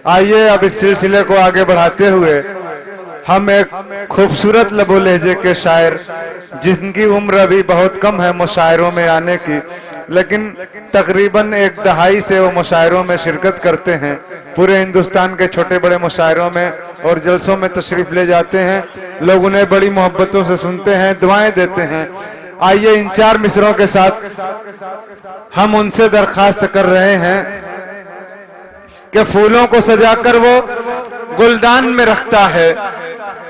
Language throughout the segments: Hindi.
आइए अब इस सिलसिले को आगे बढ़ाते हुए हम एक खूबसूरत लबो लहजे के शायर, जिनकी उम्र अभी बहुत कम है मुशायरों में आने की, लेकिन तकरीबन एक दहाई से वो मुशायरों में शिरकत करते हैं, पूरे हिंदुस्तान के छोटे बड़े मुशायरों में और जलसों में तशरीफ ले जाते हैं। लोग उन्हें बड़ी मोहब्बतों से सुनते हैं, दुआएं देते हैं। आइए इन 4 मिसरों के साथ हम उनसे दरखास्त कर रहे हैं कि फूलों को सजाकर वो गुलदान में रखता है,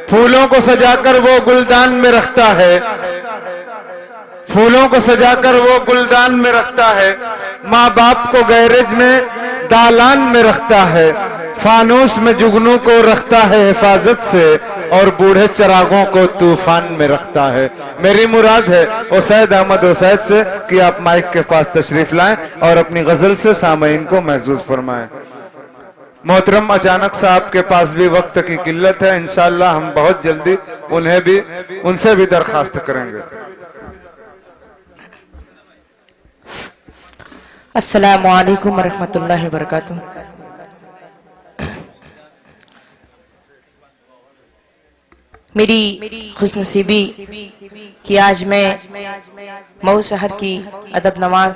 फूलों को सजाकर वो गुलदान में रखता है, फूलों को सजाकर वो गुलदान में रखता है, माँ बाप को गैरेज में दालान में रखता है, फानूस में जुगनू को रखता है हिफाजत से और बूढ़े चरागों को तूफान में रखता है। मेरी मुराद है उसैद अहमद उसैद से कि आप माइक के पास तशरीफ लाएं और अपनी गजल से सामईन को महसूस फरमाएं। मोहतरम अचानक साहब के पास भी वक्त की किल्लत है, इंशाअल्लाह हम बहुत जल्दी उनसे भी दरखास्त करेंगे। अस्सलामु अलैकुम वरहमतुल्लाहि वबरकातुहू। मेरी खुशनसीबी कि आज मैं मऊ शहर की अदब नवाज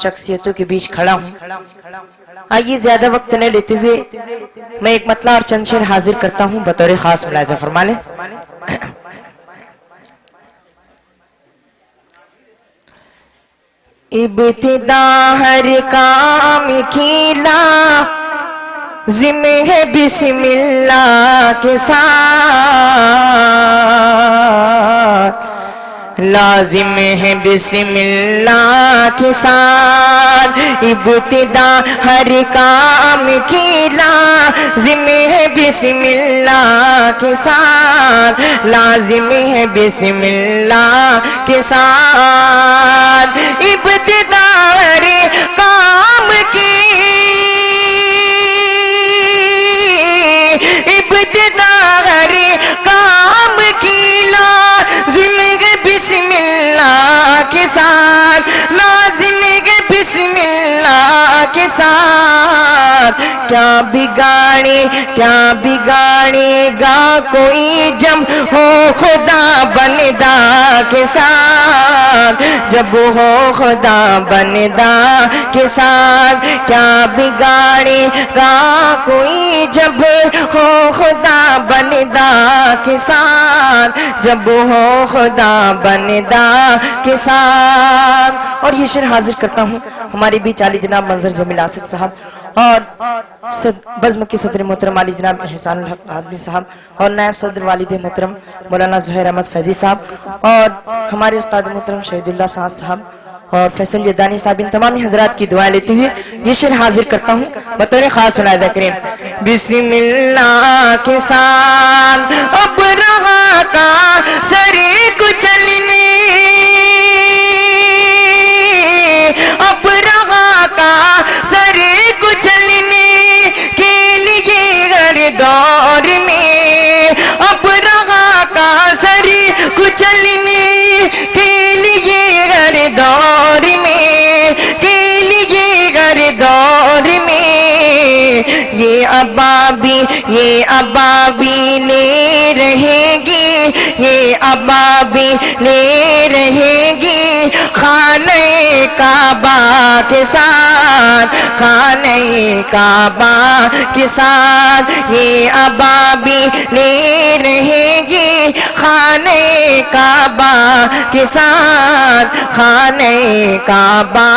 शख्सियतों के बीच खड़ा हूँ। आइए ज्यादा वक्त न लेते हुए मैं एक मतला और चंद शेर हाजिर करता हूँ, बतौर खास मुलाहिजा फरमा लें। इब्तिदा हर काम की लाज़िम है बिस्मिल्लाह के साथ, लाजिम है बिस्मिल्लाह के साथ। इब्तिदा हर काम की लाजिम है बिस्मिल्लाह के साथ, लाजिम है बिस्मिल्लाह के साथ। इब्तिदा हर काम की, इब्तिदा हर काम की लाजिम है बिस्मिल्लाह के साथ, लाजिम है बिस्मिल्लाह के साथ। क्या बिगाड़ेगा कोई जब हो खुदा बंदा के साथ, जब हो खुदा बंदा के साथ। क्या बिगाड़ेगा कोई जब हो खुदा बंदा के साथ, जब हो खुदा बंदा के साथ। और ये शेर हाजिर करता हूँ हमारे बीच आली जनाब मंजर जमील आसिक साहब और बज़्म के सदर मोहतरम आली जनाब एहसानुल हक आदमी साहब और नायब सदर वालिद मोहतरम मौलाना ज़ुहैर अहमद फैजी साहब और हमारे उस्ताद मोहतरम शहीदुल्लाह साहब और फैसल यदानी साहब, इन तमाम हजरात की दुआ लेते हुए ये शेर हाजिर करता हूँ बतौर खास मुलाहिजा करें। बिस्मिल्लाह के साथ अब रहा का सरे कुचलने, अब रहा का सरे कुचलने के लिए हर दौर में, अब रहा का सरे कुचलने के लिए हर दौर में, के लिए हर दौर में। ये अबाबी ले रहेगी, ये अबाबी ले रहेगी खाने काबा के साथ, खाने काबा के साथ। ये अबाबी ले रहेगी खाने काबा के साथ, खाने काबा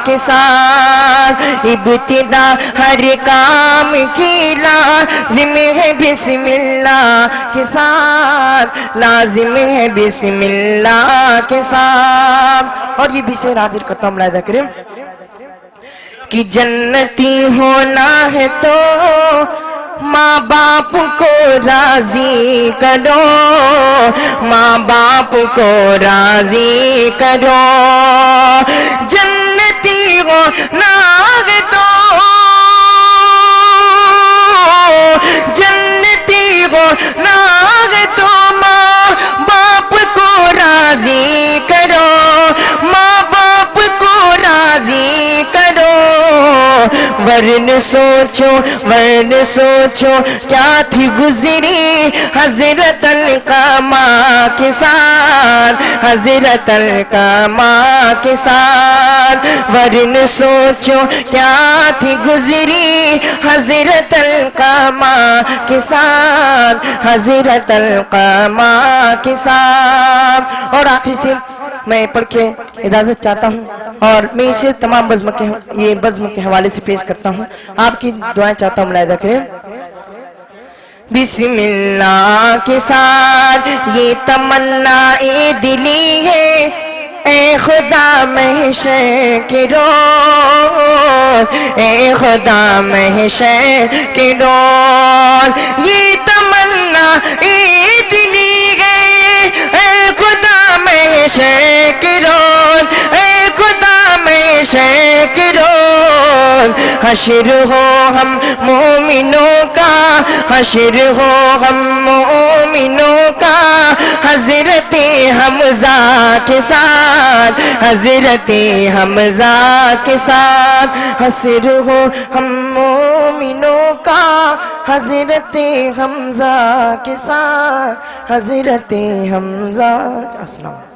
के साथ। इब्तिदा हर काम की लाजिम है बिस्मिल्लाह के साथ, लाजिम है बिस्मिल्लाह के साथ। और ये भी शेर हाजिर करता हूँ मुलाहिजा करें कि जन्नती होना है तो माँ बाप को राजी करो, माँ बाप को राजी करो। जन्नती होना है तो, जन्नती होना है तो माँ बाप को राजी करो, माँ बाप को राजी करो। वरन सोचो क्या थी गुजरी हजरत अलकामा के साथ, हजरत अलकामा के साथ। वरन सोचो क्या थी गुजरी हजरत अलकामा के साथ, हजरत अलकामा के साथ। और आखिर से मैं पढ़ के इजाजत चाहता हूँ और मैं इसे तमाम बज़्म के हवाले से पेश करता हूँ। आपकी दुआएं चाहता हूँ, मुलाहिदा करें। बिस्मिल्लाह के साथ ये तमन्ना ए दिली है, ए खुदा महशर के रोज़, ए खुदा महशर के रोज़। ये तमन्ना ए दिली है, ए खुदा महशर के रोज़, ए खुदा महशर के रोज़। हश्र हो हम मोमिनों का, हश्र हो हम मोमिनों का, हजरत हमजा के साथ, हजरत हमजा के साथ। हश्र हो हम मोमिनों का, हजरत हमजा के साथ, हजरत हमजा। अस्सलाम।